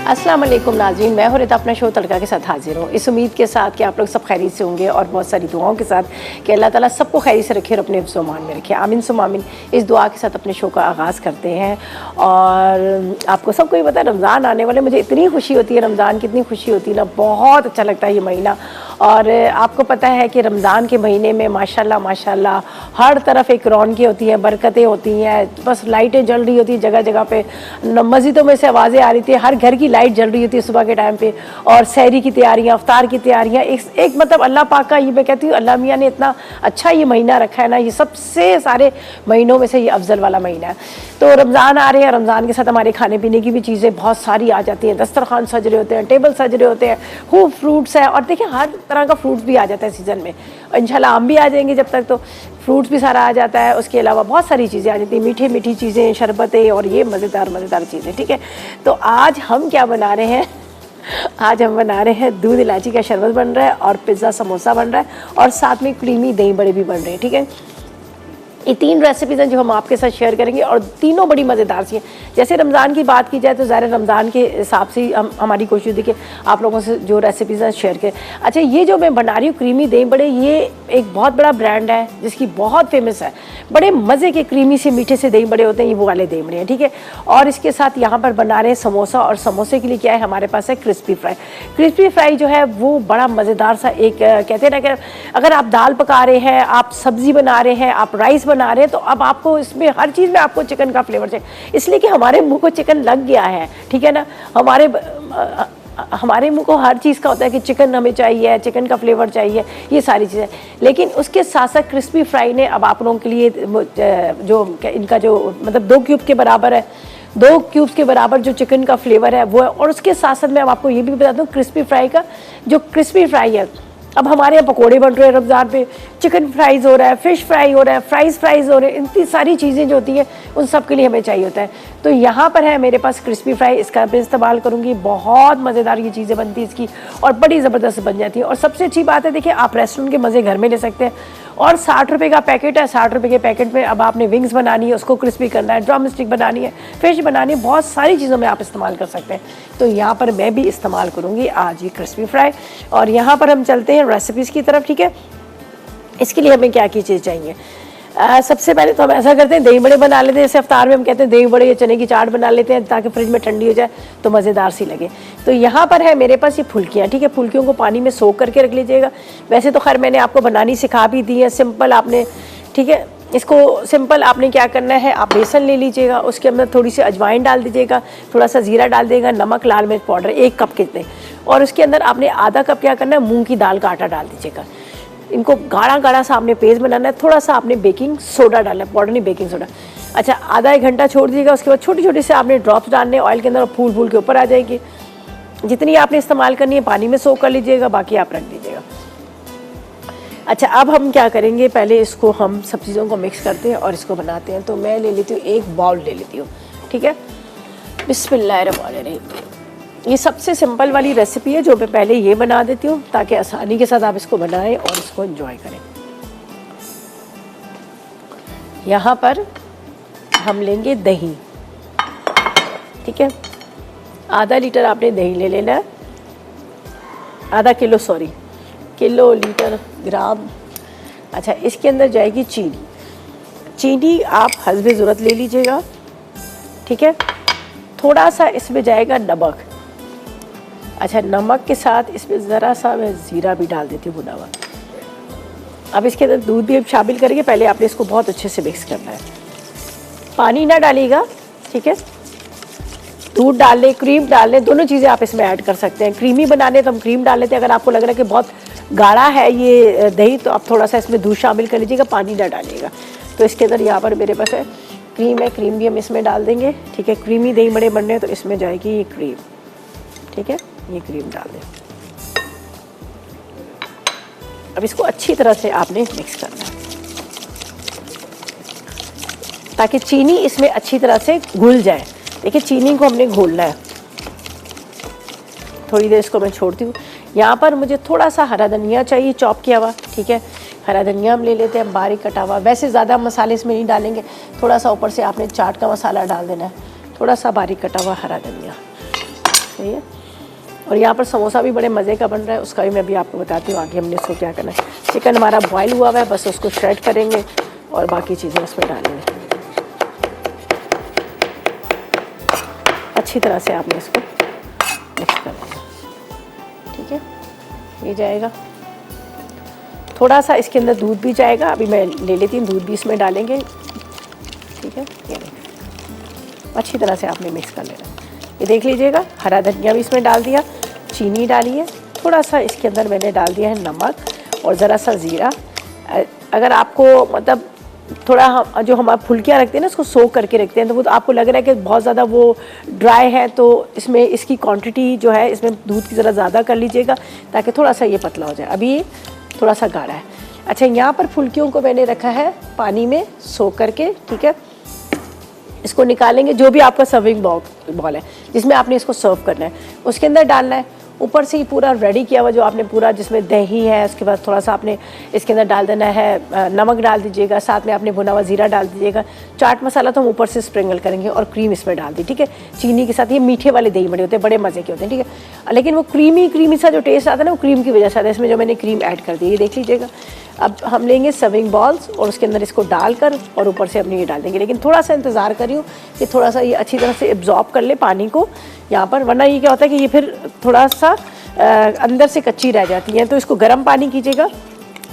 अस्सलाम वालेकुम नाज़रीन, मैं हूँ रिता अपना शो तड़का के साथ हाजिर हूँ। इस उम्मीद के साथ कि आप लोग सब खैरियत से होंगे और बहुत सारी दुआओं के साथ कि अल्लाह ताला सबको खैरियत से रखे और अपने हिफ्ज़ व अमान में रखे। आमीन सुम्मा आमीन। इस दुआ के साथ अपने शो का आगाज़ करते हैं। और आपको सबको ही पता है रमज़ान आने वाले, मुझे इतनी खुशी होती है, रमज़ान की इतनी खुशी होती है ना, बहुत अच्छा लगता है ये महीना। और आपको पता है कि रमज़ान के महीने में माशाल्लाह माशाल्लाह हर तरफ एक रौनकें होती हैं, बरकतें होती हैं, बस लाइटें जल रही होती हैं जगह जगह पे। मस्जिदों में से आवाज़ें आ रही थी, हर घर की लाइट जल रही होती है सुबह के टाइम पे। और सहरी की तैयारियाँ, अफ्तार की तैयारियाँ, एक मतलब अल्लाह पाक का, ये मैं कहती हूँ अल्लाह मियाँ ने इतना अच्छा ये महीना रखा है ना, ये सबसे सारे महीनों में से ये अफजल वाला महीना है। तो रमज़ान आ रहे हैं, रमज़ान के साथ हमारे खाने पीने की भी चीज़ें बहुत सारी आ जाती हैं, दस्तरखान सज रहे होते हैं, टेबल सज रहे होते हैं, खूब फ्रूट्स है। और देखिए हर तरह का फ्रूट्स भी आ जाता है सीज़न में, इंशाल्लाह आम भी आ जाएंगे जब तक, तो फ्रूट्स भी सारा आ जाता है। उसके अलावा बहुत सारी चीज़ें आ जाती हैं, मीठी मीठी चीज़ें, शरबतें और ये मज़ेदार चीज़ें। ठीक है, तो आज हम क्या बना रहे हैं? आज हम बना रहे हैं दूध इलायची का शरबत बन रहा है और पिज़्ज़ा समोसा बन रहा है और साथ में क्रीमी दही बड़े भी बन रहे हैं। ठीक है, ये 3 रेसिपीज़ हैं जो हम आपके साथ शेयर करेंगे और तीनों बड़ी मज़ेदार सी हैं। जैसे रमज़ान की बात की जाए तो ज़ाहिर रमज़ान के हिसाब से हमारी कोशिश होती है कि आप लोगों से जो रेसिपीज़ हैं शेयर करें। अच्छा, ये जो मैं बना रही हूँ क्रीमी दही बड़े, ये एक बहुत बड़ा ब्रांड है जिसकी बहुत फेमस है। बड़े मज़े के क्रीमी से मीठे से दही बड़े होते हैं, ये वो वाले दही बड़े हैं। ठीक है, और इसके साथ यहाँ पर बना रहे हैं समोसा, और समोसे के लिए क्या है हमारे पास है क्रिस्पी फ्राई। क्रिस्पी फ्राई जो है वो बड़ा मज़ेदार सा एक कहते हैं ना कि अगर आप दाल पका रहे हैं, आप सब्ज़ी बना रहे हैं, आप राइस बना रहे हैं, तो अब आपको इसमें हर चीज़ में आपको चिकन का फ्लेवर चाहिए, इसलिए कि हमारे मुंह को चिकन लग गया है। ठीक है ना, हमारे मुंह को हर चीज़ का होता है कि चिकन हमें चाहिए, चिकन का फ्लेवर चाहिए, ये सारी चीज़ें। लेकिन उसके साथ साथ क्रिस्पी फ्राई ने अब आप लोगों के लिए जो इनका जो मतलब 2 क्यूब के बराबर है, 2 क्यूब्स के बराबर जो चिकन का फ्लेवर है वो है। और उसके साथ साथ मैं अब आपको ये भी बता दूँ, क्रिस्पी फ्राई का जो क्रिस्पी फ्राई है, अब हमारे यहाँ पकोड़े बन रहे हैं रमज़ान पे, चिकन फ्राइज़ हो रहा है, फ़िश फ्राई हो रहा है, फ्राइज़ हो रहे हैं, इतनी सारी चीज़ें जो होती हैं उन सब के लिए हमें चाहिए होता है। तो यहाँ पर है मेरे पास क्रिस्पी फ्राई, इसका मैं इस्तेमाल करूँगी। बहुत मज़ेदार ये चीज़ें बनती है इसकी और बड़ी ज़बरदस्त बन जाती है। और सबसे अच्छी बात है, देखिए आप रेस्टोरेंट के मज़े घर में ले सकते हैं। और 60 रुपये का पैकेट है, 60 रुपये के पैकेट में अब आपने विंग्स बनानी है, उसको क्रिस्पी करना है, ड्रम स्टिक बनानी है, फिश बनानी है, बहुत सारी चीज़ों में आप इस्तेमाल कर सकते हैं। तो यहाँ पर मैं भी इस्तेमाल करूँगी आज ये क्रिस्पी फ्राई। और यहाँ पर हम चलते हैं रेसिपीज़ की तरफ। ठीक है, इसके लिए हमें क्या चीज़ चाहिए? सबसे पहले तो हम ऐसा करते हैं, दही बड़े बना लेते हैं। जैसे अफ्तार में हम कहते हैं दही बड़े या चने की चाट बना लेते हैं ताकि फ्रिज में ठंडी हो जाए तो मज़ेदार सी लगे। तो यहाँ पर है मेरे पास ये फुल्कियाँ। ठीक है, फुल्कियों को पानी में सोख करके रख लीजिएगा। वैसे तो खैर मैंने आपको बनानी सिखा भी दी है, सिंपल आपने। ठीक है, इसको सिंपल आपने क्या करना है, आप बेसन ले लीजिएगा, उसके अंदर थोड़ी सी अजवाइन डाल दीजिएगा, थोड़ा सा ज़ीरा डाल देगा, नमक, लाल मिर्च पाउडर 1 कप कितने, और उसके अंदर आपने आधा कप क्या करना है, मूँग की दाल का आटा डाल दीजिएगा। इनको गाढ़ा गाढ़ा सा आपने पेस्ट बनाना है। थोड़ा सा आपने बेकिंग सोडा डालना है, पाउडर नहीं बेकिंग सोडा। अच्छा, आधा 1 घंटा छोड़ दीजिएगा। उसके बाद छोटी छोटी से आपने ड्रॉप्स डालने ऑयल के अंदर, फूल फूल के ऊपर आ जाएगी। जितनी आपने इस्तेमाल करनी है पानी में सोख कर लीजिएगा, बाकी आप रख दीजिएगा। अच्छा, अब हम क्या करेंगे, पहले इसको हम सब चीज़ों को मिक्स करते हैं और इसको बनाते हैं। तो मैं ले लेती हूँ, 1 बाउल ले लेती हूँ। ठीक है, बिस्मिल्लाहिर्रहमानिर्रहीम। ये सबसे सिंपल वाली रेसिपी है जो मैं पहले ये बना देती हूँ ताकि आसानी के साथ आप इसको बनाएं और इसको एंजॉय करें। यहाँ पर हम लेंगे दही। ठीक है, आधा लीटर आपने दही ले लेना है, आधा किलो, सॉरी किलो, लीटर, ग्राम। अच्छा, इसके अंदर जाएगी चीनी। चीनी आप हस्बे ज़रूरत ले लीजिएगा। ठीक है, थोड़ा सा इसमें जाएगा नमक। अच्छा, नमक के साथ इसमें ज़रा सा मैं ज़ीरा भी डाल देती हूँ, भुना हुआ। अब इसके अंदर दूध भी शामिल करेंगे। पहले आपने इसको बहुत अच्छे से मिक्स करना है, पानी ना डालिएगा। ठीक है, दूध डाल लें, क्रीम डाल लें, दोनों चीज़ें आप इसमें ऐड कर सकते हैं। क्रीमी बनाने तो हम क्रीम डाल लेते हैं। अगर आपको लग रहा है कि बहुत गाढ़ा है ये दही तो आप थोड़ा सा इसमें दूध शामिल कर लीजिएगा, पानी ना डालिएगा। तो इसके अंदर यहाँ पर मेरे पास है क्रीम भी हम इसमें डाल देंगे। ठीक है, क्रीमी दही बड़े बनने हैं तो इसमें जाएगी ये क्रीम। ठीक है, ये क्रीम डाल दें। अब इसको अच्छी तरह से आपने मिक्स करना है ताकि चीनी इसमें अच्छी तरह से घुल जाए। देखिए, चीनी को हमने घोलना है। थोड़ी देर इसको मैं छोड़ती हूँ। यहाँ पर मुझे थोड़ा सा हरा धनिया चाहिए, चॉप किया हुआ। ठीक है, हरा धनिया हम ले लेते हैं, बारीक कटा हुआ। वैसे ज़्यादा मसाले इसमें नहीं डालेंगे, थोड़ा सा ऊपर से आपने चाट का मसाला डाल देना है, थोड़ा सा बारीक कटा हुआ हरा धनिया। चाहिए। और यहाँ पर समोसा भी बड़े मज़े का बन रहा है, उसका भी मैं अभी आपको बताती हूँ आगे हमने इसको क्या करना है। चिकन हमारा बॉयल हुआ हुआ है, बस उसको श्रेड करेंगे और बाकी चीज़ें उसमें डालेंगे। अच्छी तरह से आपने इसको मिक्स कर देना, ठीक है। ये जाएगा, थोड़ा सा इसके अंदर दूध भी जाएगा, अभी मैं ले लेती हूँ, दूध भी इसमें डालेंगे, ठीक है। ये देखिए अच्छी तरह से आपने मिक्स कर लेना। ये देख लीजिएगा, हरा धनिया भी इसमें डाल दिया, चीनी डाली है, थोड़ा सा इसके अंदर मैंने डाल दिया है नमक और ज़रा सा ज़ीरा। अगर आपको मतलब थोड़ा जो हम फुल्कियाँ रखते हैं ना, उसको सोक करके रखते हैं, तो वो तो आपको लग रहा है कि बहुत ज़्यादा वो ड्राई है, तो इसमें इसकी क्वांटिटी जो है इसमें दूध की ज़रा ज़्यादा कर लीजिएगा ताकि थोड़ा सा ये पतला हो जाए। अभी ये थोड़ा सा गाढ़ा है। अच्छा, यहाँ पर फुल्कियों को मैंने रखा है पानी में सोक करके, ठीक है। इसको निकालेंगे, जो भी आपका सर्विंग बॉल है जिसमें आपने इसको सर्व करना है उसके अंदर डालना है। ऊपर से ही पूरा रेडी किया हुआ जो आपने पूरा, जिसमें दही है, उसके बाद थोड़ा सा आपने इसके अंदर डाल देना है, नमक डाल दीजिएगा, साथ में आपने भुना हुआ ज़ीरा डाल दीजिएगा। चाट मसाला तो हम ऊपर से स्प्रिंकल करेंगे और क्रीम इसमें डाल दी, ठीक है। चीनी के साथ ये मीठे वाले दही बड़े होते हैं, बड़े मज़े के होते हैं, ठीक है। लेकिन वो क्रीमी सा जो टेस्ट आता है ना, वो क्रीम की वजह से आता है। इसमें जो मैंने क्रीम ऐड कर दी, ये देख लीजिएगा। अब हम लेंगे सर्विंग बॉल्स और उसके अंदर इसको डालकर और ऊपर से अपनी ये डाल देंगे, लेकिन थोड़ा सा इंतज़ार करियो कि थोड़ा सा ये अच्छी तरह से एब्जॉर्ब कर ले पानी को यहाँ पर, वरना ये क्या होता है कि ये फिर थोड़ा सा अंदर से कच्ची रह जाती हैं। तो इसको गर्म पानी कीजिएगा,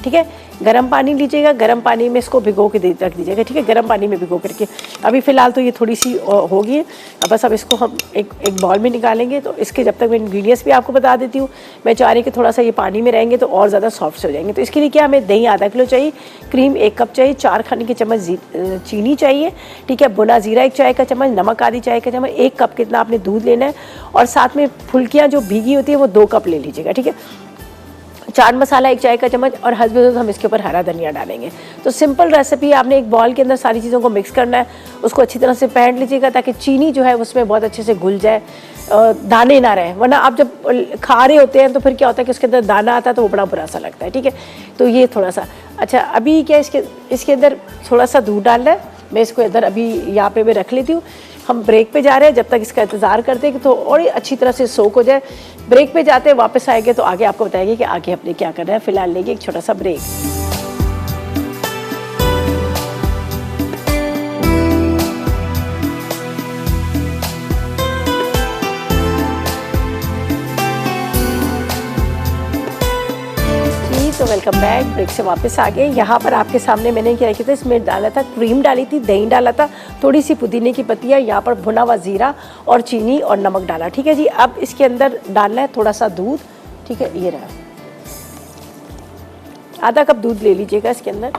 ठीक है। गर्म पानी लीजिएगा, गर्म पानी में इसको भिगो के रख दीजिएगा, ठीक है। गर्म पानी में भिगो करके अभी फ़िलहाल तो ये थोड़ी सी होगी। अब बस अब इसको हम एक बॉल में निकालेंगे। तो इसके जब तक मैं इंग्रेडिएंट्स भी आपको बता देती हूँ। मैं चाह रही कि थोड़ा सा ये पानी में रहेंगे तो और ज़्यादा सॉफ्ट से हो जाएंगे। तो इसके लिए क्या, हमें दही आधा किलो चाहिए, क्रीम 1 कप चाहिए, 4 खाने के चम्मच चीनी चाहिए, ठीक है। भुना ज़ीरा 1 चाय का चम्मच, नमक आधी चाय का चम्मच, 1 कप कितना आपने दूध लेना है, और साथ में फुल्कियाँ जो भीगी होती है वो 2 कप ले लीजिएगा, ठीक है। चाट मसाला 1 चाय का चम्मच और हस्बे हम इसके ऊपर हरा धनिया डालेंगे। तो सिंपल रेसिपी, आपने एक बॉल के अंदर सारी चीज़ों को मिक्स करना है, उसको अच्छी तरह से फेंट लीजिएगा ताकि चीनी जो है उसमें बहुत अच्छे से घुल जाए, दाने ना रहे। वरना आप जब खा रहे होते हैं तो फिर क्या होता है कि उसके अंदर दाना आता है तो वो बड़ा बुरा सा लगता है, ठीक है। तो ये थोड़ा सा, अच्छा अभी क्या इसके अंदर थोड़ा सा दूध डालना है। मैं इसको इधर अभी यहाँ पे मैं रख लेती हूँ। हम ब्रेक पे जा रहे हैं, जब तक इसका इंतज़ार करते हैं कि तो और अच्छी तरह से सोक हो जाए। ब्रेक पे जाते हैं, वापस आएंगे तो आगे आपको बताएंगे कि आगे अपने क्या करना है। फिलहाल लेंगे एक छोटा सा ब्रेक। तो वेलकम बैक, ब्रेक से वापस आ गए। यहाँ पर आपके सामने मैंने क्या रखी थी, इसमें डाला था क्रीम डाली थी, दही डाला था, थोड़ी सी पुदीने की पत्तियाँ, यहाँ पर भुना हुआ ज़ीरा और चीनी और नमक डाला, ठीक है जी। अब इसके अंदर डालना है थोड़ा सा दूध, ठीक है। ये रहा, आधा कप दूध ले लीजिएगा इसके अंदर।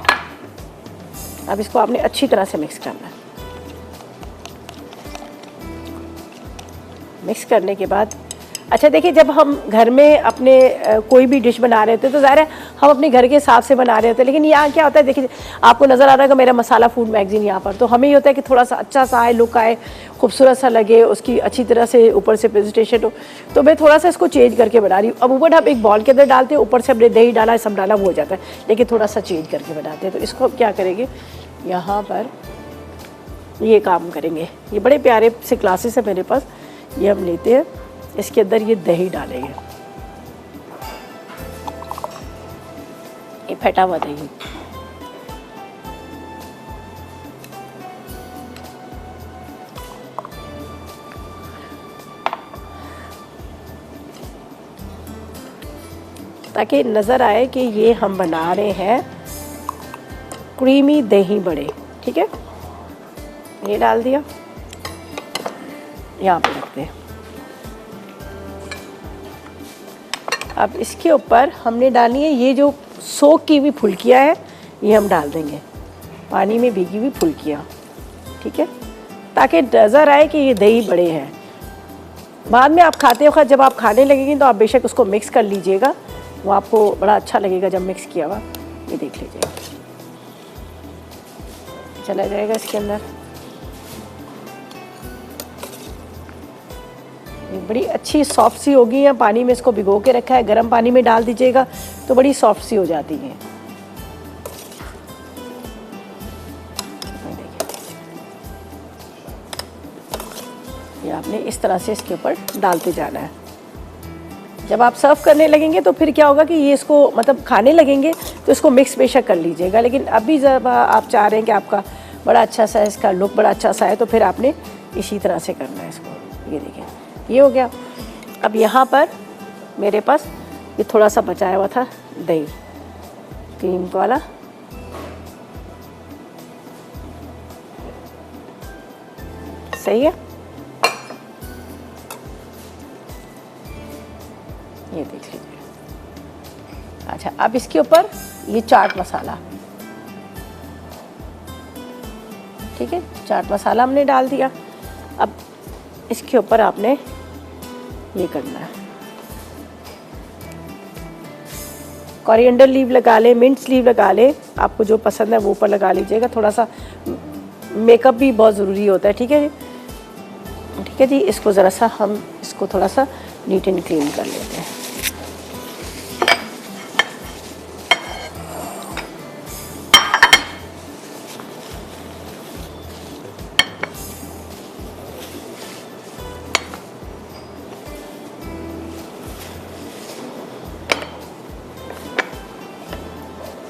अब इसको आपने अच्छी तरह से मिक्स करना है। मिक्स करने के बाद, अच्छा देखिए, जब हम घर में अपने कोई भी डिश बना रहे थे तो ज़ाहिर है हम अपने घर के हिसाब से बना रहे थे, लेकिन यहाँ क्या होता है, देखिए आपको नज़र आ रहा है कि मेरा मसाला फूड मैगजीन यहाँ पर, तो हमें ये होता है कि थोड़ा सा अच्छा सा आए, लुक आए, खूबसूरत सा लगे, उसकी अच्छी तरह से ऊपर से प्रेजेंटेशन हो। तो मैं थोड़ा सा इसको चेंज करके बना रही हूँ। अब ऊपर हम एक बॉल के अंदर डालते हैं, ऊपर से हमने दही डाला, सब डाला, वो हो जाता है, लेकिन थोड़ा सा चेंज करके बनाते हैं। तो इसको क्या करेंगे, यहाँ पर ये काम करेंगे। ये बड़े प्यारे से ग्लासेस है मेरे पास, ये हम लेते हैं, इसके अंदर ये दही डालेंगे, ये फटा हुआ दही। ताकि नज़र आए कि ये हम बना रहे हैं क्रीमी दही बड़े, ठीक है। ये डाल दिया, यहाँ पे रखते हैं। अब इसके ऊपर हमने डालनी है ये जो सोक की हुई फुल्कियाँ हैं, ये हम डाल देंगे, पानी में भीगी हुई फुल्कियाँ, ठीक है, ताकि नज़र आए कि ये दही बड़े हैं। बाद में आप खाते वक्त जब आप खाने लगेंगे तो आप बेशक उसको मिक्स कर लीजिएगा, वो आपको बड़ा अच्छा लगेगा जब मिक्स किया हुआ। ये देख लीजिएगा, चला जाएगा इसके अंदर। बड़ी अच्छी सॉफ्ट सी होगी। या पानी में इसको भिगो के रखा है, गर्म पानी में डाल दीजिएगा तो बड़ी सॉफ्ट सी हो जाती है। ये आपने इस तरह से इसके ऊपर डालते जाना है। जब आप सर्व करने लगेंगे तो फिर क्या होगा कि ये इसको मतलब खाने लगेंगे तो इसको मिक्स बेशक कर लीजिएगा, लेकिन अभी जब आप चाह रहे हैं कि आपका बड़ा अच्छा सा इसका लुक बड़ा अच्छा सा है तो फिर आपने इसी तरह से करना है इसको। ये देखिए ये हो गया। अब यहाँ पर मेरे पास ये थोड़ा सा बचाया हुआ था दही क्रीम वाला, सही है। ये देख लीजिए। अच्छा, अब इसके ऊपर ये चाट मसाला, ठीक है, चाट मसाला हमने डाल दिया। अब इसके ऊपर आपने ये करना है, कोरिएंडर लीव लगा ले, मिंट लीव लगा ले, आपको जो पसंद है वो ऊपर लगा लीजिएगा। थोड़ा सा मेकअप भी बहुत ज़रूरी होता है, ठीक है जी, ठीक है जी। इसको ज़रा सा हम इसको थोड़ा सा नीट एंड क्लीन कर लेते हैं।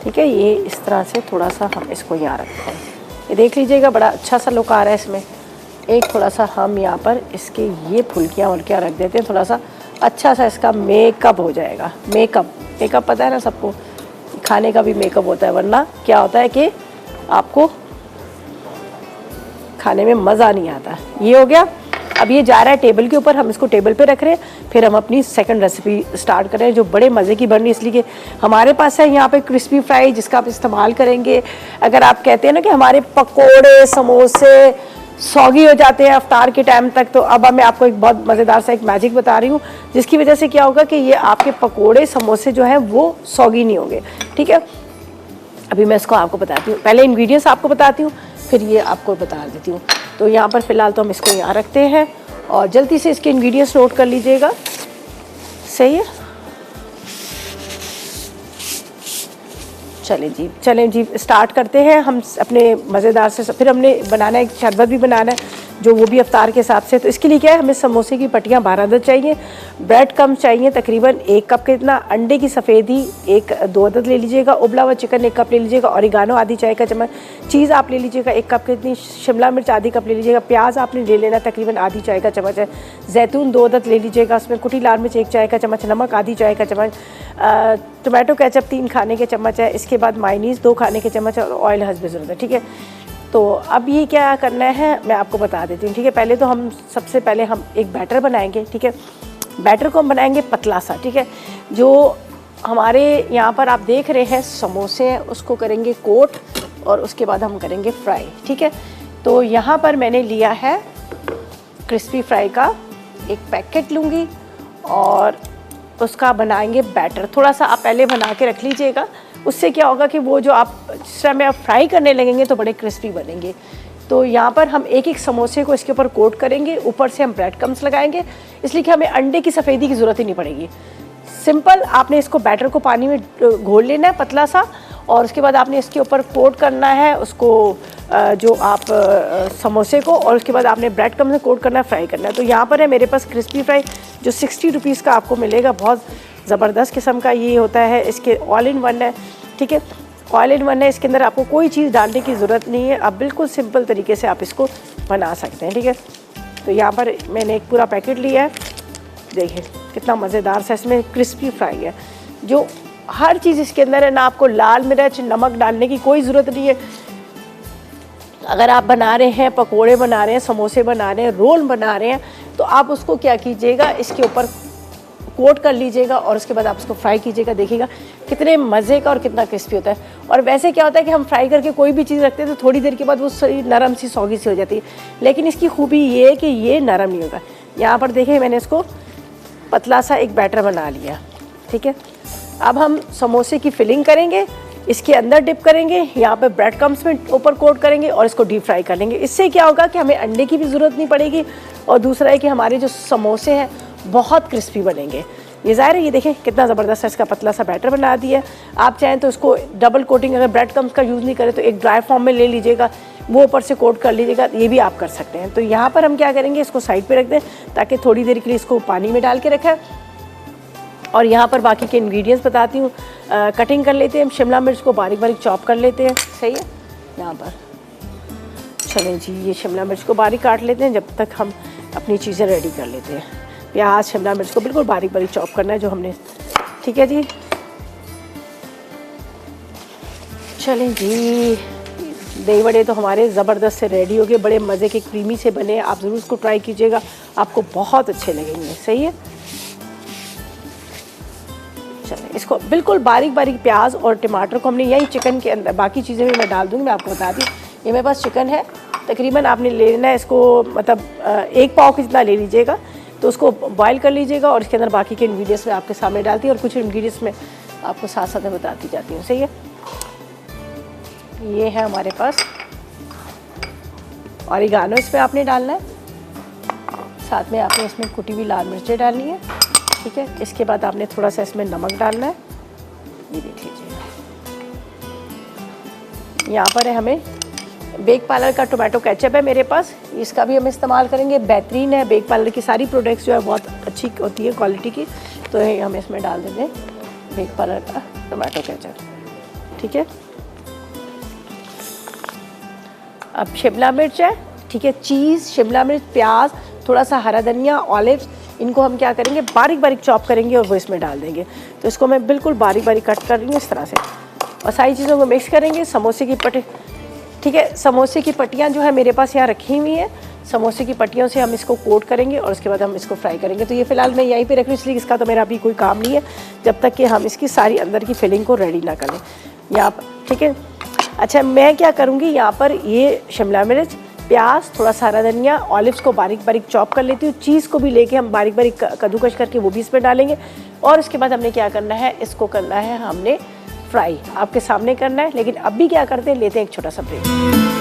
ठीक है, ये इस तरह से थोड़ा सा हम इसको यहाँ रखते हैं। ये देख लीजिएगा बड़ा अच्छा सा लुक आ रहा है इसमें। एक थोड़ा सा हम यहाँ पर इसके ये फुल्कियाँ वुल्कियाँ रख देते हैं, थोड़ा सा अच्छा सा इसका मेकअप हो जाएगा। मेकअप पता है ना सबको, खाने का भी मेकअप होता है, वरना क्या होता है कि आपको खाने में मज़ा नहीं आता। ये हो गया। अब ये जा रहा है टेबल के ऊपर, हम इसको टेबल पे रख रहे हैं। फिर हम अपनी सेकंड रेसिपी स्टार्ट कर रहे हैं जो बड़े मज़े की बन रही है, इसलिए कि हमारे पास है यहाँ पे क्रिस्पी फ्राई जिसका आप इस्तेमाल करेंगे। अगर आप कहते हैं ना कि हमारे पकोड़े समोसे सौगी हो जाते हैं अफ्तार के टाइम तक, तो अब मैं आपको एक बहुत मज़ेदार सा एक मैजिक बता रही हूँ जिसकी वजह से क्या होगा कि ये आपके पकोड़े समोसे जो हैं वो सौगी नहीं होंगे, ठीक है। अभी मैं इसको आपको बताती हूँ, पहले इंग्रेडिएंट्स आपको बताती हूँ फिर ये आपको बता देती हूँ। तो यहाँ पर फ़िलहाल तो हम इसको यहाँ रखते हैं और जल्दी से इसके इंग्रेडिएंट्स नोट कर लीजिएगा, सही है। चलें जी स्टार्ट करते हैं हम अपने मज़ेदार से। फिर हमने बनाना है एक शरबत भी बनाना है जो वो भी अफ्तार के हिसाब से। तो इसके लिए क्या है, हमें समोसे की पट्टियाँ 12 अदद चाहिए, ब्रेड कम चाहिए तकरीबन 1 कप के इतना, अंडे की सफ़ेदी 1-2 अदद ले लीजिएगा, उबला हुआ चिकन 1 कप ले लीजिएगा, ऑरिगानो आधी चाय का चम्मच, चीज़ आप ले लीजिएगा 1 कप के इतनी, शिमला मिर्च आधी कप ले लीजिएगा, प्याज आपने ले लेना तकरीबन आधी चाय का चम्मच है, जैतून 2 अदद ले लीजिएगा, उसमें कुटी लाल मिर्च 1 चाय का चम्मच, नमक आधी चाय का चम्मच, टोमेटो केचप 3 खाने के चम्मच है, इसके बाद मायनीज़ 2 खाने के चम्मच और ऑयल हस्ब ज़रूरत है, ठीक है। तो अब ये क्या करना है मैं आपको बता देती हूँ, ठीक है। पहले तो हम सबसे पहले हम एक बैटर बनाएंगे, ठीक है। बैटर को हम बनाएंगे पतला सा, ठीक है। जो हमारे यहाँ पर आप देख रहे हैं समोसे हैं उसको करेंगे कोट और उसके बाद हम करेंगे फ्राई, ठीक है। तो यहाँ पर मैंने लिया है क्रिस्पी फ्राई का एक पैकेट लूँगी और उसका बनाएंगे बैटर। थोड़ा सा आप पहले बना के रख लीजिएगा, उससे क्या होगा कि वो जो आप जिस समय आप फ्राई करने लगेंगे तो बड़े क्रिस्पी बनेंगे। तो यहाँ पर हम एक एक समोसे को इसके ऊपर कोट करेंगे, ऊपर से हम ब्रेड क्रम्स लगाएंगे, इसलिए कि हमें अंडे की सफ़ेदी की ज़रूरत ही नहीं पड़ेगी। सिंपल आपने इसको बैटर को पानी में घोल लेना है पतला सा और उसके बाद आपने इसके ऊपर कोट करना है उसको जो आप समोसे को, और उसके बाद आपने ब्रेड क्रम्स में कोट करना है, फ्राई करना है। तो यहाँ पर है मेरे पास क्रिस्पी फ्राई जो 60 रुपीज़ का आपको मिलेगा, बहुत ज़बरदस्त किस्म का ये होता है। इसके ऑल इन वन है, ठीक है, ऑल इन वन है, इसके अंदर आपको कोई चीज़ डालने की ज़रूरत नहीं है, आप बिल्कुल सिंपल तरीके से आप इसको बना सकते हैं, ठीक है। तो यहाँ पर मैंने एक पूरा पैकेट लिया है, देखिए कितना मज़ेदार सा इसमें क्रिस्पी फ्राई है, जो हर चीज़ इसके अंदर है ना। आपको लाल मिर्च नमक डालने की कोई ज़रूरत नहीं है। अगर आप बना रहे हैं पकोड़े बना रहे हैं समोसे बना रहे हैं रोल बना रहे हैं तो आप उसको क्या कीजिएगा इसके ऊपर कोट कर लीजिएगा और उसके बाद आप उसको फ्राई कीजिएगा, देखिएगा कितने मज़े का और कितना क्रिस्पी होता है। और वैसे क्या होता है कि हम फ्राई करके कोई भी चीज़ रखते हैं तो थोड़ी देर के बाद वो नरम सी सौगी सी हो जाती है, लेकिन इसकी खूबी ये है कि ये नरम नहीं होगा। यहाँ पर देखिए मैंने इसको पतला सा एक बैटर बना लिया, ठीक है। अब हम समोसे की फिलिंग करेंगे, इसके अंदर डिप करेंगे, यहाँ पे ब्रेड क्रम्स में ऊपर कोट करेंगे और इसको डीप फ्राई कर लेंगे। इससे क्या होगा कि हमें अंडे की भी ज़रूरत नहीं पड़ेगी और दूसरा है कि हमारे जो समोसे हैं बहुत क्रिस्पी बनेंगे। ये ज़ाहिर है, ये देखें कितना ज़बरदस्त है, इसका पतला सा बैटर बना दिया। आप चाहें तो इसको डबल कोटिंग, अगर ब्रेड क्रम्स का यूज़ नहीं करें तो एक ड्राई फॉर्म में ले लीजिएगा, वो ऊपर से कोट कर लीजिएगा, ये भी आप कर सकते हैं। तो यहाँ पर हम क्या करेंगे, इसको साइड पे रख दें ताकि थोड़ी देर के लिए इसको पानी में डाल के रखें। और यहाँ पर बाकी के इंग्रेडिएंट्स बताती हूँ। कटिंग कर लेते हैं, शिमला मिर्च को बारीक बारीक चॉप कर लेते हैं, सही है। यहाँ पर चलें जी, ये शिमला मिर्च को बारीक काट लेते हैं जब तक हम अपनी चीज़ें रेडी कर लेते हैं। प्याज शिमला मिर्च को बिल्कुल बारीक बारीक चॉप करना है जो हमने, ठीक है जी। चलें जी, दही वड़े तो हमारे ज़बरदस्त से रेडी हो गए, बड़े मज़े के क्रीमी से बने। आप ज़रूर इसको ट्राई कीजिएगा, आपको बहुत अच्छे लगेंगे, सही है। चलें, इसको बिल्कुल बारीक बारीक प्याज और टमाटर को हमने यही चिकन के अंदर, बाकी चीज़ें भी मैं डाल दूँगी, मैं आपको बता दी। ये मेरे पास चिकन है, तकरीबन आपने ले लेना है इसको, मतलब 1 पाव जितना ले लीजिएगा। तो उसको बॉईल कर लीजिएगा और इसके अंदर बाकी के इंग्रेडिएंट्स मैं आपके सामने डालती हूँ और कुछ इंग्रेडिएंट्स में आपको साथ साथ में बताती जाती हूँ, सही है। ये है हमारे पास ऑरिगानो, इसमें आपने डालना है, साथ में आपने इसमें कुटी हुई लाल मिर्चें डालनी है, ठीक है। इसके बाद आपने थोड़ा सा इसमें नमक डालना है, ये देख लीजिए। यहाँ पर है हमें बेक पार्लर का टोमेटो केचप है मेरे पास, इसका भी हम इस्तेमाल करेंगे, बेहतरीन है। बेक पार्लर की सारी प्रोडक्ट्स जो है बहुत अच्छी होती है क्वालिटी की, तो हम इसमें डाल देते हैं बेक पार्लर का टोमेटो केचप, ठीक है। अब शिमला मिर्च है, ठीक है, चीज़, शिमला मिर्च, प्याज, थोड़ा सा हरा धनिया, ऑलिव्स, इनको हम क्या करेंगे, बारीक बारीक चॉप करेंगे और वो इसमें डाल देंगे। तो इसको मैं बिल्कुल बारीक बारीक कट कर रही हूँ इस तरह से, और सारी चीज़ों को मिक्स करेंगे। समोसे की पट्टी, ठीक है, समोसे की पट्टियाँ जो है मेरे पास यहाँ रखी हुई हैं, समोसे की पट्टियों से हम इसको कोट करेंगे और उसके बाद हम इसको फ्राई करेंगे। तो ये फ़िलहाल मैं यहीं पे रख रही हूँ, इसलिए इसका तो मेरा अभी कोई काम नहीं है जब तक कि हम इसकी सारी अंदर की फिलिंग को रेडी ना करें यहाँ पर, ठीक है। अच्छा, मैं क्या करूँगी, यहाँ पर ये शिमला मिर्च, प्याज, थोड़ा सा हरा धनिया, ऑलिव्स को बारीक बारीक चॉप कर लेती हूँ। चीज़ को भी लेके हम बारीक बारीक कद्दूकश करके वो भी इसमें डालेंगे। और उसके बाद हमने क्या करना है, इसको करना है हमने फ्राई, आपके सामने करना है। लेकिन अभी क्या करते हैं, लेते हैं एक छोटा सा ब्रेक।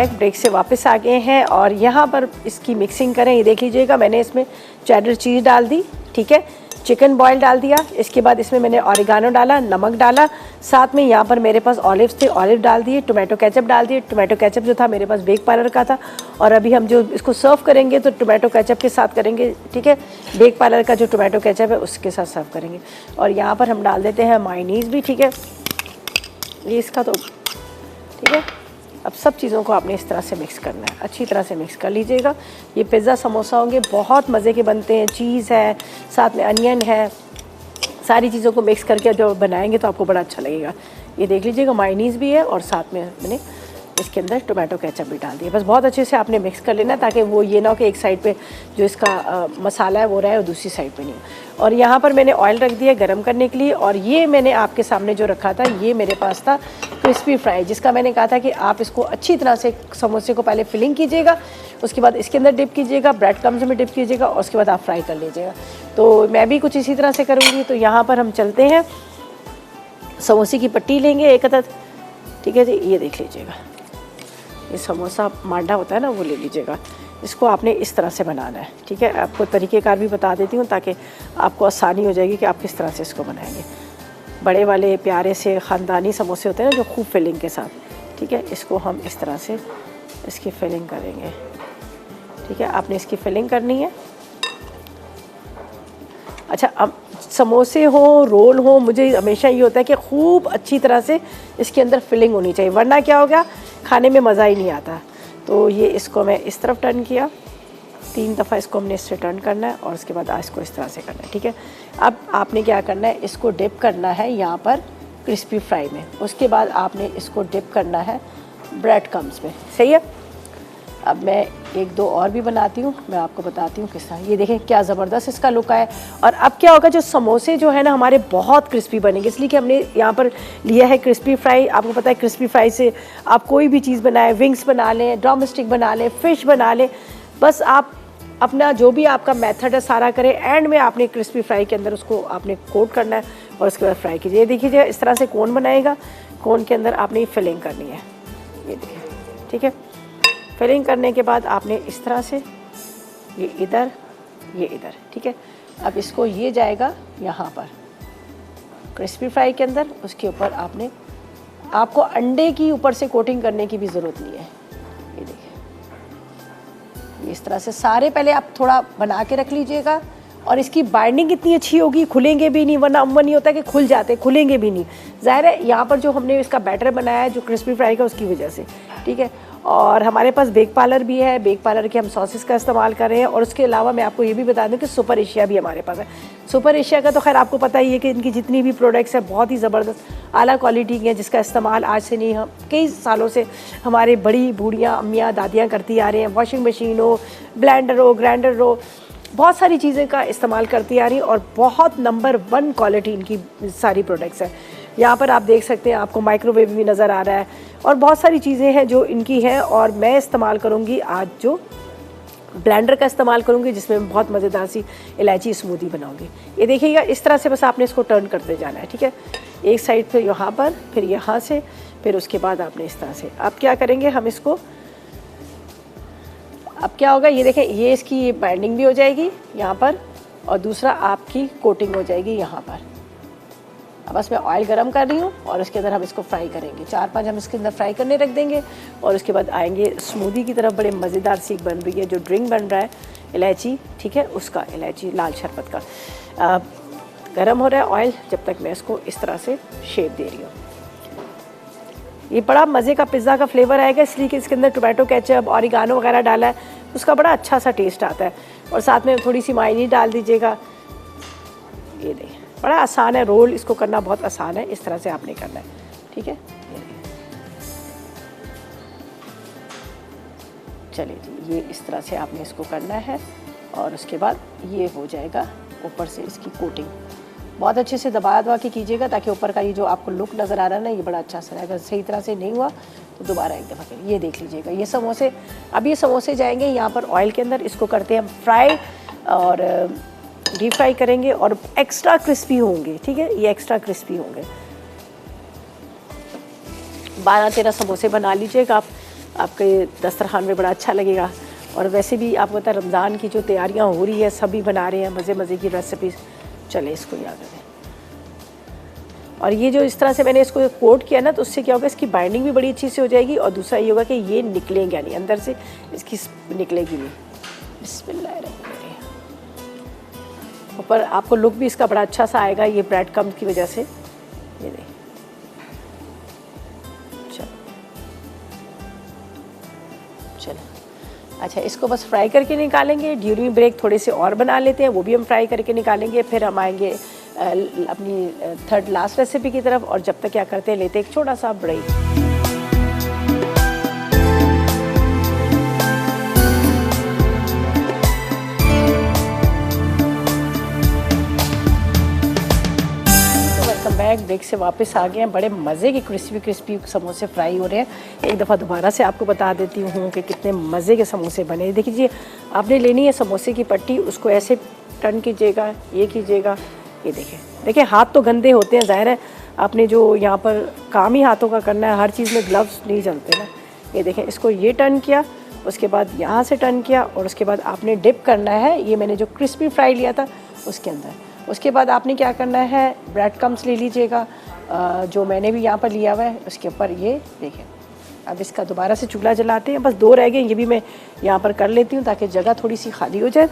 ब्रेक से वापस आ गए हैं और यहाँ पर इसकी मिक्सिंग करें। ये देख लीजिएगा, मैंने इसमें चेडर चीज़ डाल दी, ठीक है, चिकन बॉयल डाल दिया, इसके बाद इसमें मैंने ऑरिगानो डाला, नमक डाला, साथ में यहाँ पर मेरे पास ऑलिव्स थे, ऑलिव डाल दिए, टोमेटो केचप डाल दिए। टोमेटो केचप जो था मेरे पास बेक पार्लर का था, और अभी हम जो इसको सर्व करेंगे तो टोमेटो केचप के साथ करेंगे, ठीक है। बेक पार्लर का जो टोमेटो केचप है उसके साथ सर्व करेंगे। और यहाँ पर हम डाल देते हैं मायोनीज़ भी, ठीक है, ये इसका तो, ठीक है। अब सब चीज़ों को आपने इस तरह से मिक्स करना है, अच्छी तरह से मिक्स कर लीजिएगा। ये पिज़्ज़ा समोसा होंगे, बहुत मज़े के बनते हैं, चीज़ है, साथ में अनियन है, सारी चीज़ों को मिक्स करके जो बनाएंगे तो आपको बड़ा अच्छा लगेगा। ये देख लीजिएगा, मायोनीज़ भी है और साथ में मैंने इसके अंदर टोमेटो केचप भी डाल दिया। बस बहुत अच्छे से आपने मिक्स कर लेना ताकि वो ये ना हो कि एक साइड पे जो इसका मसाला है वो रहे और दूसरी साइड पे नहीं। और यहाँ पर मैंने ऑयल रख दिया गरम करने के लिए, और ये मैंने आपके सामने जो रखा था ये मेरे पास था क्रिस्पी फ्राई, जिसका मैंने कहा था कि आप इसको अच्छी तरह से समोसे को पहले फिलिंग कीजिएगा, उसके बाद इसके अंदर डिप कीजिएगा, ब्रेड क्रम्स में डिप कीजिएगा और उसके बाद आप फ्राई कर लीजिएगा। तो मैं भी कुछ इसी तरह से करूँगी। तो यहाँ पर हम चलते हैं, समोसे की पट्टी लेंगे एक अदद, ठीक है जी, ये देख लीजिएगा, ये समोसा मांडा होता है ना, वो ले लीजिएगा। इसको आपने इस तरह से बनाना है, ठीक है। आपको तरीक़ेकार भी बता देती हूँ ताकि आपको आसानी हो जाएगी कि आप किस तरह से इसको बनाएंगे। बड़े वाले प्यारे से ख़ानदानी समोसे होते हैं ना जो खूब फिलिंग के साथ, ठीक है, इसको हम इस तरह से इसकी फिलिंग करेंगे, ठीक है। आपने इसकी फिलिंग करनी है। अच्छा, अब समोसे हो, रोल हो, मुझे हमेशा ये होता है कि खूब अच्छी तरह से इसके अंदर फिलिंग होनी चाहिए, वरना क्या हो गया, खाने में मज़ा ही नहीं आता। तो ये इसको मैं इस तरफ टर्न किया, 3 दफ़ा इसको हमने इससे टर्न करना है और उसके बाद इसको इस तरह से करना है, ठीक है। अब आपने क्या करना है, इसको डिप करना है यहाँ पर क्रिस्पी फ्राई में, उसके बाद आपने इसको डिप करना है ब्रेड क्रम्स में, सही है। अब मैं 1-2 और भी बनाती हूँ, मैं आपको बताती हूँ किस तरह। ये देखें क्या ज़बरदस्त इसका लुक है। और अब क्या होगा, जो समोसे जो है ना हमारे बहुत क्रिस्पी बनेंगे, इसलिए कि हमने यहाँ पर लिया है क्रिस्पी फ्राई। आपको पता है क्रिस्पी फ्राई से आप कोई भी चीज़ बनाएं, विंग्स बना लें, ड्रमस्टिक बना लें, फ़िश बना लें, बस आप अपना जो भी आपका मेथड है सारा करें, एंड में आपने क्रिस्पी फ्राई के अंदर उसको आपने कोट करना है और उसके बाद फ्राई कीजिए। ये देखिए इस तरह से कोन बनाएगा, कोन के अंदर आपने फिलिंग करनी है, ये देखिए, ठीक है। फिलिंग करने के बाद आपने इस तरह से ये इधर, ये इधर, ठीक है। अब इसको ये जाएगा यहाँ पर क्रिस्पी फ्राई के अंदर। उसके ऊपर आपको अंडे की ऊपर से कोटिंग करने की भी ज़रूरत नहीं है। ये देखिए, इस तरह से सारे पहले आप थोड़ा बना के रख लीजिएगा। और इसकी बाइंडिंग इतनी अच्छी होगी, खुलेंगे भी नहीं, वरना अमूमन नहीं होता कि खुल जाते, खुलेंगे भी नहीं। ज़ाहिर है यहाँ पर जो हमने इसका बैटर बनाया है जो क्रिस्पी फ्राई का, उसकी वजह से, ठीक है। और हमारे पास बेक पार्लर भी है, बेक पार्लर के हम सॉसेस का इस्तेमाल कर रहे हैं। और उसके अलावा मैं आपको ये भी बता दूं कि सुपर एशिया भी हमारे पास है। सुपर एशिया का तो खैर आपको पता ही है कि इनकी जितनी भी प्रोडक्ट्स हैं बहुत ही ज़बरदस्त आला क्वालिटी की हैं, जिसका इस्तेमाल आज से नहीं, हम कई सालों से हमारे बड़ी बूढ़ियाँ, अम्मियाँ, दादियाँ करती आ रही हैं। वॉशिंग मशीन हो, ब्लेंडर हो, ग्राइंडर हो, बहुत सारी चीज़ें का इस्तेमाल करती आ रही हैं और बहुत नंबर 1 क्वालिटी इनकी सारी प्रोडक्ट्स हैं। यहाँ पर आप देख सकते हैं, आपको माइक्रोवेव भी नज़र आ रहा है और बहुत सारी चीज़ें हैं जो इनकी हैं। और मैं इस्तेमाल करूँगी आज जो ब्लेंडर का इस्तेमाल करूँगी, जिसमें मैं बहुत मज़ेदार सी इलायची स्मूदी बनाऊँगी। ये देखिएगा, इस तरह से बस आपने इसको टर्न करते जाना है, ठीक है। एक साइड पे यहाँ पर, फिर यहाँ से, फिर उसके बाद आपने इस तरह से। अब क्या करेंगे हम इसको, अब क्या होगा, ये देखें, ये इसकी ये बाइंडिंग भी हो जाएगी यहाँ पर और दूसरा आपकी कोटिंग हो जाएगी यहाँ पर। अब बस मैं ऑयल गरम कर रही हूँ और उसके अंदर हम इसको फ्राई करेंगे। 4-5 हम इसके अंदर फ्राई करने रख देंगे और उसके बाद आएंगे स्मूदी की तरफ। बड़े मज़ेदार सी बन रही है जो ड्रिंक बन रहा है इलायची, ठीक है, उसका, इलायची लाल शरबत का। गरम हो रहा है ऑयल, जब तक मैं इसको इस तरह से शेप दे रही हूँ। ये बड़ा मज़े का पिज़्ज़ा का फ्लेवर आएगा, इसलिए कि इसके अंदर टोमेटो केचप, ऑरिगानो वगैरह डाला है, उसका बड़ा अच्छा सा टेस्ट आता है। और साथ में थोड़ी सी मायोनीज डाल दीजिएगा। ये देखिए, बड़ा आसान है, रोल इसको करना बहुत आसान है। इस तरह से आपने करना है, ठीक है। चलिए जी, ये इस तरह से आपने इसको करना है और उसके बाद ये हो जाएगा ऊपर से इसकी कोटिंग। बहुत अच्छे से दबा के कीजिएगा ताकि ऊपर का ये जो आपको लुक नज़र आ रहा है ना, ये बड़ा अच्छा सा है। अगर सही तरह से नहीं हुआ तो दोबारा एक दफ़ा करिए। ये देख लीजिएगा, ये समोसे, अब ये समोसे जाएंगे यहाँ पर ऑयल के अंदर। इसको करते हैं हम फ्राई और डीप फ्राई करेंगे और एक्स्ट्रा क्रिस्पी होंगे, ठीक है, ये एक्स्ट्रा क्रिस्पी होंगे। 12-13 समोसे बना लीजिएगा आप, आपके दस्तरखान में बड़ा अच्छा लगेगा। और वैसे भी आपको पता है रमज़ान की जो तैयारियां हो रही है, सभी बना रहे हैं मज़े मज़े की रेसिपीज़। चले इसको याद करें। और ये जो इस तरह से मैंने इसको कोट किया ना, तो उससे क्या होगा, इसकी बाइंडिंग भी बड़ी अच्छी से हो जाएगी और दूसरा ये होगा कि ये निकलेंगे नहीं, अंदर से इसकी निकलेगी नहीं। बिस्मिल्लाहिर्रहमानिर्रहीम। ऊपर आपको लुक भी इसका बड़ा अच्छा सा आएगा ये ब्रेड क्रम्ब की वजह से। ये देखिए, चलो अच्छा, इसको बस फ्राई करके निकालेंगे। ड्यूरिंग ब्रेक थोड़े से और बना लेते हैं, वो भी हम फ्राई करके निकालेंगे। फिर हम आएंगे अपनी थर्ड लास्ट रेसिपी की तरफ। और जब तक क्या करते हैं, लेते एक छोटा सा ब्रेक। ब्रेक से वापस आ गए हैं। बड़े मज़े के क्रिस्पी समोसे फ्राई हो रहे हैं। एक दफ़ा दोबारा से आपको बता देती हूँ कि कितने मज़े के समोसे बने। देखिए, आपने लेनी है समोसे की पट्टी, उसको ऐसे टर्न कीजिएगा, ये कीजिएगा, ये देखिए हाथ तो गंदे होते हैं, ज़ाहिर है आपने जो यहाँ पर काम ही हाथों का करना है, हर चीज़ में ग्लव्स नहीं चलते ना। ये देखें, इसको ये टर्न किया, उसके बाद यहाँ से टर्न किया और उसके बाद आपने डिप करना है। ये मैंने जो क्रिस्पी फ्राई लिया था उसके अंदर। उसके बाद आपने क्या करना है, ब्रेड क्रम्स ले लीजिएगा, जो मैंने भी यहाँ पर लिया हुआ है, उसके ऊपर ये देखिए। अब इसका दोबारा से चूल्हा जलाते हैं। बस 2 रह गए, ये भी मैं यहाँ पर कर लेती हूँ ताकि जगह थोड़ी सी खाली हो जाए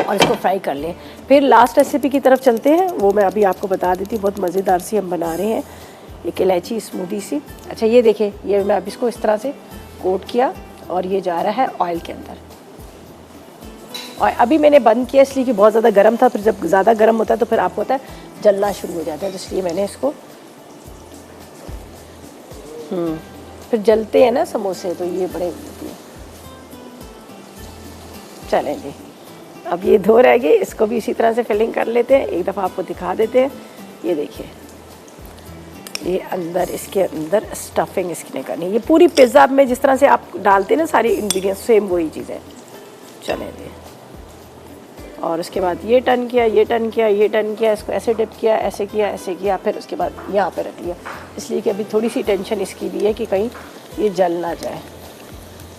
और इसको फ्राई कर लें। फिर लास्ट रेसिपी की तरफ चलते हैं, वो मैं अभी आपको बता देती हूँ। बहुत मज़ेदार सी हम बना रहे हैं एक इलायची स्मूदी सी। अच्छा, ये देखिए, ये मैं अब इसको इस तरह से कोट किया और ये जा रहा है ऑयल के अंदर। और अभी मैंने बंद किया इसलिए कि बहुत ज़्यादा गर्म था। फिर जब ज़्यादा गर्म होता है तो फिर आपको होता है जलना शुरू हो जाता है, तो इसलिए मैंने इसको फिर जलते हैं ना समोसे, तो ये बड़े चलें जी। अब ये 2 रह गए, इसको भी इसी तरह से फिलिंग कर लेते हैं। एक दफ़ा आपको दिखा देते हैं। ये देखिए, ये अंदर, इसके अंदर स्टफिंग इसकी नहीं करनी। ये पूरी पिज़्ज़ा में जिस तरह से आप डालते हैं ना सारी इंग्रेडिएंट्स, सेम वही चीज़ें। चलें जी। और उसके बाद ये टर्न किया, ये टर्न किया, ये टर्न किया, इसको ऐसे डिप किया, ऐसे किया, ऐसे किया, फिर उसके बाद यहाँ पे रख लिया, इसलिए कि अभी थोड़ी सी टेंशन इसकी भी है कि कहीं ये जल ना जाए।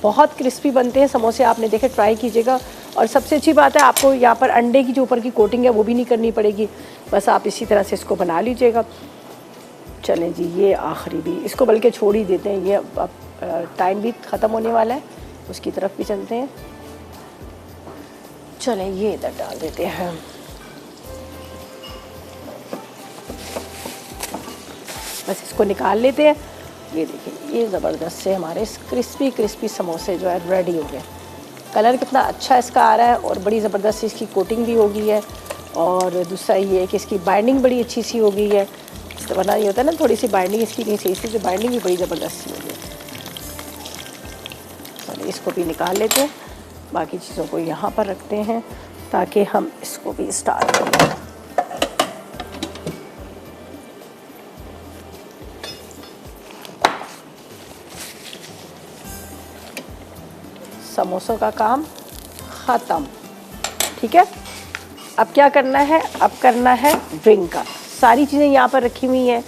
बहुत क्रिस्पी बनते हैं समोसे, आपने देखे, ट्राई कीजिएगा। और सबसे अच्छी बात है, आपको यहाँ पर अंडे की जो ऊपर की कोटिंग है वो भी नहीं करनी पड़ेगी, बस आप इसी तरह से इसको बना लीजिएगा। चलें जी, ये आखिरी भी, इसको बल्कि छोड़ ही देते हैं, ये अब टाइम भी ख़त्म होने वाला है, उसकी तरफ भी चलते हैं। चलें ये इधर डाल देते हैं। बस इसको निकाल लेते हैं। ये देखिए, ये ज़बरदस्त से हमारे क्रिस्पी क्रिस्पी समोसे जो है रेडी हो गए। कलर कितना अच्छा इसका आ रहा है और बड़ी ज़बरदस्त इसकी कोटिंग भी हो गई है। और दूसरा ये है कि इसकी बाइंडिंग बड़ी अच्छी सी हो गई है, वरना ये होता है ना थोड़ी सी बाइंडिंग इसकी नहीं सही, इसकी बाइंडिंग भी बड़ी ज़बरदस्त सी हो गई है। चलिए इसको भी निकाल लेते हैं, बाकी चीज़ों को यहाँ पर रखते हैं ताकि हम इसको भी स्टार्ट करें। समोसों का काम ख़त्म, ठीक है। अब क्या करना है, अब करना है ड्रिंक का। सारी चीज़ें यहाँ पर रखी हुई हैं।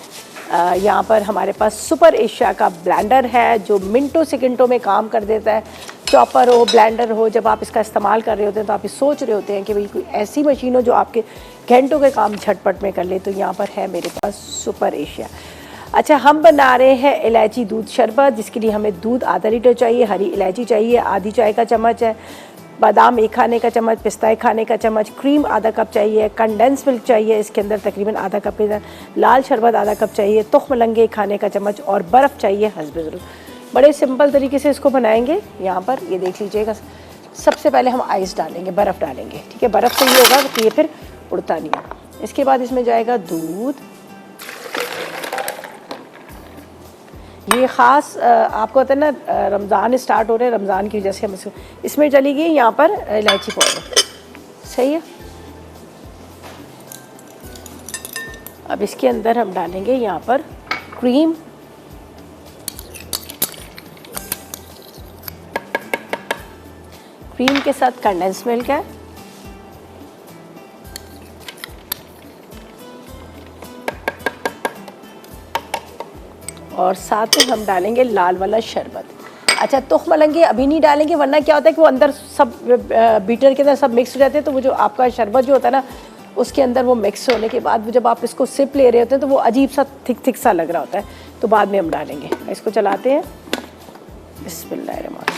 यहाँ पर हमारे पास सुपर एशिया का ब्लेंडर है जो मिनटों सेकंडों में काम कर देता है। चॉपर हो, ब्लेंडर हो, जब आप इसका इस्तेमाल कर रहे होते हैं तो आप ये सोच रहे होते हैं कि भाई कोई ऐसी मशीन हो जो आपके घंटों के काम झटपट में कर ले, तो यहाँ पर है मेरे पास सुपर एशिया। अच्छा, हम बना रहे हैं इलायची दूध शरबत, जिसके लिए हमें दूध आधा लीटर चाहिए, हरी इलायची चाहिए आधी चाय का चम्मच है, बादाम 1 खाने का चम्मच, पिस्ता 1 खाने का चम्मच, क्रीम आधा कप चाहिए, कंडेंस मिल्क चाहिए इसके अंदर तकरीबन आधा कप के, लाल शरबत आधा कप चाहिए, तुख्म मलंगे 1 खाने का चम्मच और बर्फ़ चाहिए हस्ब ज़रूरत। बड़े सिंपल तरीके से इसको बनाएंगे। यहाँ पर ये देख लीजिएगा, सबसे पहले हम आइस डालेंगे, बर्फ़ डालेंगे, ठीक है। बर्फ़ से ये होगा कि ये फिर उड़ता नहीं है। इसके बाद इसमें जाएगा दूध। ये ख़ास आपको पता है ना, रमज़ान स्टार्ट हो रहे हैं, रमज़ान की वजह से हम इसमें चली गई यहाँ पर इलायची पाउडर, सही है। अब इसके अंदर हम डालेंगे यहाँ पर क्रीम, क्रीम के साथ कंडेंस मिल्क है, और साथ में हम डालेंगे लाल वाला शरबत। अच्छा, तुख्म मलंगे अभी नहीं डालेंगे, वरना क्या होता है कि वो अंदर सब बीटर के अंदर सब मिक्स हो जाते हैं, तो वो जो आपका शरबत जो होता है ना, उसके अंदर वो मिक्स होने के बाद जब आप इसको सिप ले रहे होते हैं तो वो अजीब सा थिक थिक सा लग रहा होता है, तो बाद में हम डालेंगे। इसको चलाते हैं, बिस्मिल्लाहिर्रहमानिर्रहीम।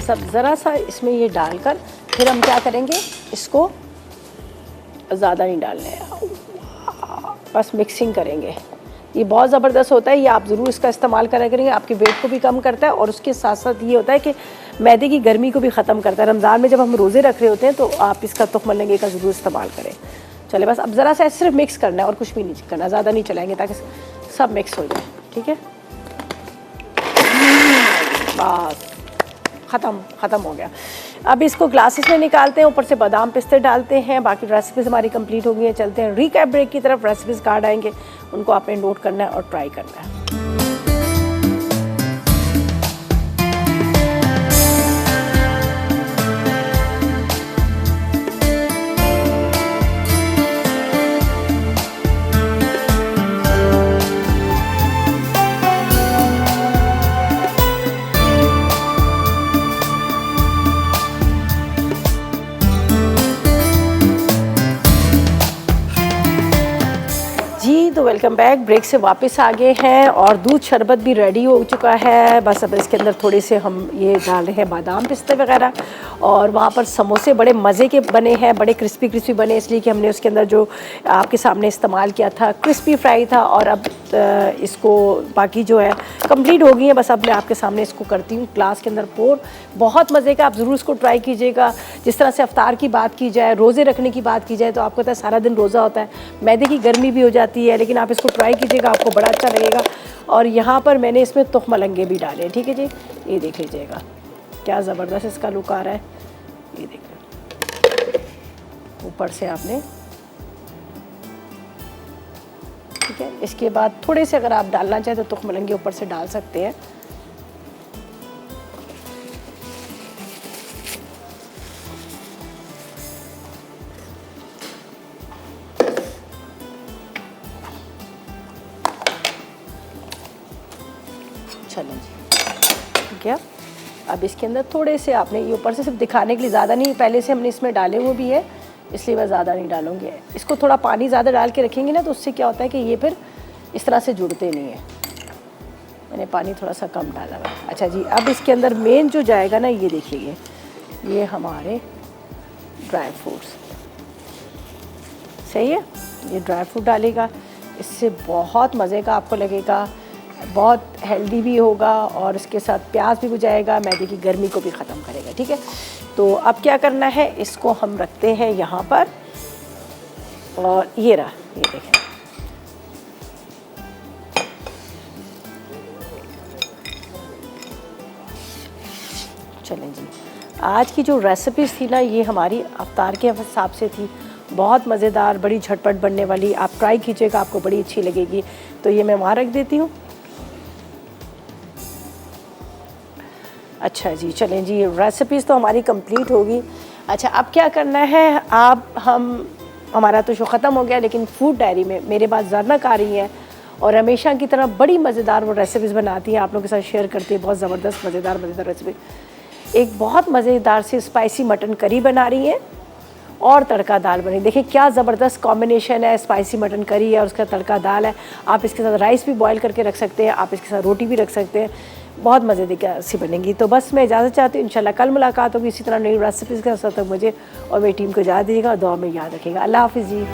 सब ज़रा सा इसमें ये डालकर फिर हम क्या करेंगे, इसको ज़्यादा नहीं डालने हैं, बस मिक्सिंग करेंगे। ये बहुत ज़बरदस्त होता है, ये आप ज़रूर इसका इस्तेमाल करेंगे, आपके वेट को भी कम करता है और उसके साथ साथ ये होता है कि मैदे की गर्मी को भी ख़त्म करता है। रमज़ान में जब हम रोज़े रख रहे होते हैं तो आप इसका तुख्म मलंगे का ज़रूर इस्तेमाल करें। चले, बस अब ज़रा सा सिर्फ मिक्स करना है और कुछ भी नहीं करना, ज़्यादा नहीं चलाएंगे ताकि सब मिक्स हो जाए, ठीक है। बस ख़त्म हो गया। अब इसको ग्लासेस में निकालते हैं, ऊपर से बादाम पिस्ते डालते हैं। बाकी रेसिपीज़ हमारी कंप्लीट हो गई हैं। चलते हैं रिकैप ब्रेक की तरफ। रेसिपीज़ कार्ड आएंगे, उनको आपने नोट करना है और ट्राई करना है। तो वेलकम बैक। ब्रेक से वापस आ गए हैं और दूध शरबत भी रेडी हो चुका है। बस अब इसके अंदर थोड़े से हम ये डाल रहे हैं बादाम पिस्ते वगैरह, और वहाँ पर समोसे बड़े मज़े के बने हैं, बड़े क्रिस्पी क्रिस्पी बने, इसलिए कि हमने उसके अंदर जो आपके सामने इस्तेमाल किया था क्रिस्पी फ्राई था। और अब इसको बाकी जो है कंप्लीट हो गई है, बस अब मैं आपके सामने इसको करती हूँ ग्लास के अंदर पोर। बहुत मज़े का, आप ज़रूर इसको ट्राई कीजिएगा। जिस तरह से अफ्तार की बात की जाए, रोज़े रखने की बात की जाए, तो आपको पता है सारा दिन रोज़ा होता है, मैदे की गर्मी भी हो जाती है, लेकिन आप इसको ट्राई कीजिएगा, आपको बड़ा अच्छा लगेगा। और यहाँ पर मैंने इसमें तुख्म मलंगे भी डाले, ठीक है जी। ये देख लीजिएगा क्या ज़बरदस्त इसका लुक आ रहा है। ये देखिए ऊपर से आपने, ठीक है। इसके बाद थोड़े से अगर आप डालना चाहें तो तुख्म मलंगे ऊपर से डाल सकते हैं। चलें जी, ठीक है। अब इसके अंदर थोड़े से आपने ये ऊपर से सिर्फ दिखाने के लिए, ज़्यादा नहीं, पहले से हमने इसमें डाले हुए भी है, इसलिए मैं ज़्यादा नहीं डालूँगी। इसको थोड़ा पानी ज़्यादा डाल के रखेंगे ना तो उससे क्या होता है कि ये फिर इस तरह से जुड़ते नहीं है। मैंने पानी थोड़ा सा कम डाला हुआ। अच्छा जी, अब इसके अंदर मेन जो जाएगा ना, ये देखिए, ये हमारे ड्राई फ्रूट्स, सही है। ये ड्राई फ्रूट डालेगा, इससे बहुत मज़े का आपको लगेगा, बहुत हेल्दी भी होगा और इसके साथ प्याज भी हो जाएगा, मैदे की गर्मी को भी ख़त्म करेगा, ठीक है। तो अब क्या करना है, इसको हम रखते हैं यहाँ पर, और ये रहा, ये देखें, चलें जी। आज की जो रेसिपीज़ थी ना, ये हमारी अफ्तार के हिसाब से थी, बहुत मज़ेदार, बड़ी झटपट बनने वाली। आप ट्राई कीजिएगा, आपको बड़ी अच्छी लगेगी। तो ये मैं वहाँ रख देती हूँ। अच्छा जी, चलें जी, रेसिपीज़ तो हमारी कंप्लीट होगी। अच्छा, अब क्या करना है, हमारा तो शो ख़त्म हो गया, लेकिन फूड डायरी में मेरे पास ज़रनक आ रही हैं और हमेशा की तरह बड़ी मज़ेदार वो रेसिपीज़ बनाती हैं, आप लोगों के साथ शेयर करती है, बहुत ज़बरदस्त मज़ेदार रेसिपी। एक बहुत मज़ेदार सी स्पाइसी मटन करी बना रही हैं और तड़का दाल बनी। देखिए क्या ज़बरदस्त कॉम्बिनेशन है, स्पाइसी मटन करी है और उसका तड़का दाल है। आप इसके साथ राइस भी बॉईल करके रख सकते हैं, आप इसके साथ रोटी भी रख सकते हैं, बहुत मज़ेदार सी बनेगी। तो बस मैं इजाज़त चाहती हूँ, इंशाल्लाह कल मुलाकात होगी इसी तरह नई रेसिपीज़ के साथ। मुझे और मेरी टीम को इजाज़त दीजिएगा और दुआ में याद रखिएगा। अल्लाह हाफ़िज़ जी।